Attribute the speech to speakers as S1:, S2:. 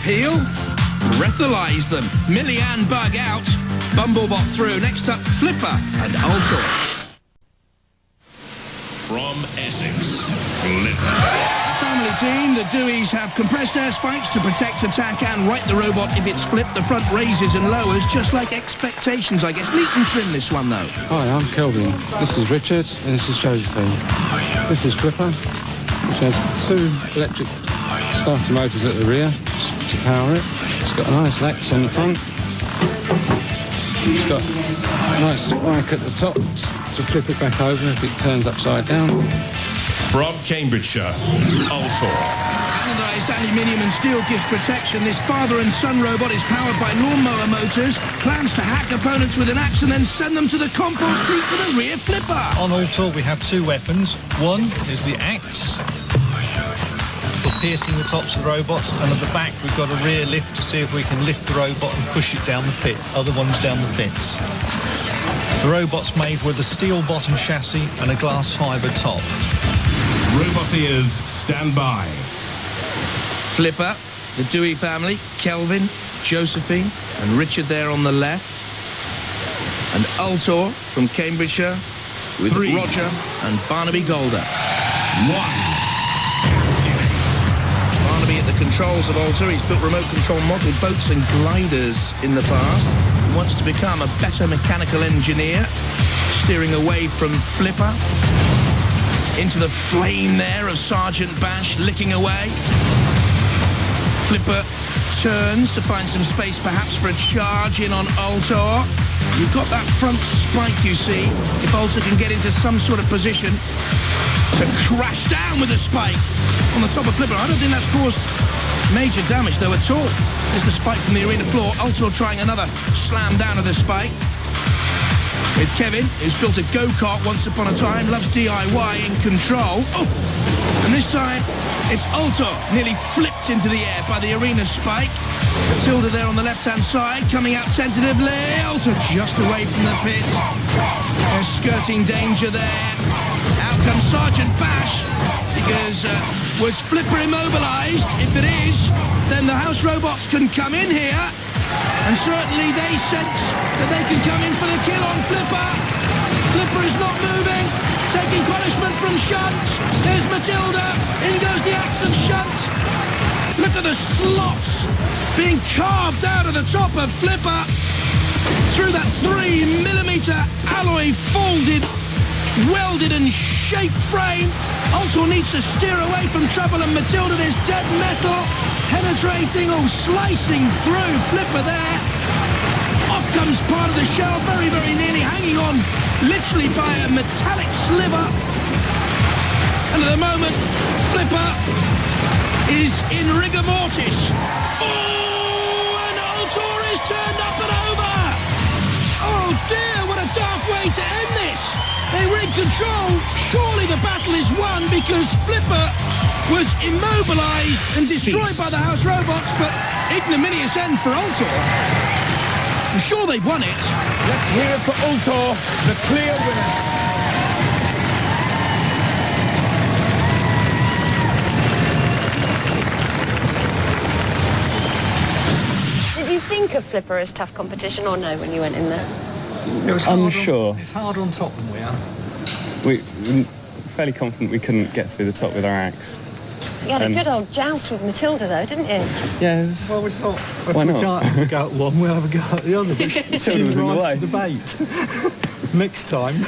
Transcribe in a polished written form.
S1: peel, breathalyze them. Millie Ann Bug out, Bumblebot through. Next up, Flipper and Utlor.
S2: From Essex, Flipper.
S1: Family team, the Deweys have compressed air spikes to protect, attack and right the robot if it's flipped. The front raises and lowers, just like expectations, I guess. Neat and trim, this one, though.
S3: Hi, I'm Kelvin. This is Richard, and this is Josephine. This is Flipper, which has two electric starter motors at the rear to power it. It's got a nice Lex on the front. It's got a nice spike at the top to flip it back over if it turns upside down.
S2: From Cambridgeshire, Utlor.
S1: Anodised aluminium and steel gives protection. This father and son robot is powered by lawnmower motors, plans to hack opponents with an axe and then send them to the compost heap for the rear flipper.
S4: On Utlor we have two weapons. One is the axe for piercing the tops of the robots, and at the back we've got a rear lift to see if we can lift the robot and push it down the pit. Other one's down the pits. The robot's made with a steel bottom chassis and a glass fibre top.
S2: Robot ears, stand by.
S1: Flipper, the Dewey family, Kelvin, Josephine and Richard there on the left. And Utlor from Cambridgeshire with
S2: 3,
S1: Roger and Barnaby Golder.
S2: 1. Activate.
S1: Barnaby at the controls of Utlor. He's built remote control model boats and gliders in the past. He wants to become a better mechanical engineer, steering away from Flipper. Into the flame there of Sergeant Bash, licking away. Flipper turns to find some space perhaps for a charge in on Utlor. You've got that front spike, you see. If Utlor can get into some sort of position to crash down with a spike on the top of Flipper. I don't think that's caused major damage, though, at all. There's the spike from the arena floor. Utlor trying another slam down of the spike. With Kevin, who's built a go-kart once upon a time, loves DIY in control. Oh! And this time, it's Utlor nearly flipped into the air by the arena spike. Matilda there on the left-hand side, coming out tentatively. Utlor just away from the pit. They're skirting danger there. Out comes Sergeant Bash, because was Flipper immobilised? If it is, then the house robots can come in here. And certainly they sense that they can come in for the kill on Flipper. Flipper is not moving, taking punishment from Shunt. There's Matilda, in goes the axe and Shunt. Look at the slots being carved out of the top of Flipper through that 3mm alloy folded, welded and shaped frame. Utlor needs to steer away from trouble, and Matilda, there's dead metal penetrating or slicing through Flipper there. Off comes part of the shell, very, very nearly hanging on literally by a metallic sliver. And at the moment, Flipper is in rigor mortis. Oh, and Utlor is turned up and over. Oh dear, what a daft way to end this. They were in control. Surely the battle is won, because Flipper was immobilised and destroyed by the house robots, but ignominious end for Utlor. I'm sure they won it.
S5: Let's hear it for Utlor, the clear winner.
S6: Did you think of Flipper as tough competition or no when you went in there?
S7: It was
S8: unsure.
S7: It's harder on top than we are.
S8: We were fairly confident we couldn't get through the top with our axe.
S6: You had a good old joust with Matilda, though, didn't you?
S8: Yes.
S7: Well, we thought, if
S8: why
S7: we
S8: not?
S7: can't have a go at one, we'll have a go at the other.
S8: Matilda was in the way.
S7: To the bait. Next time.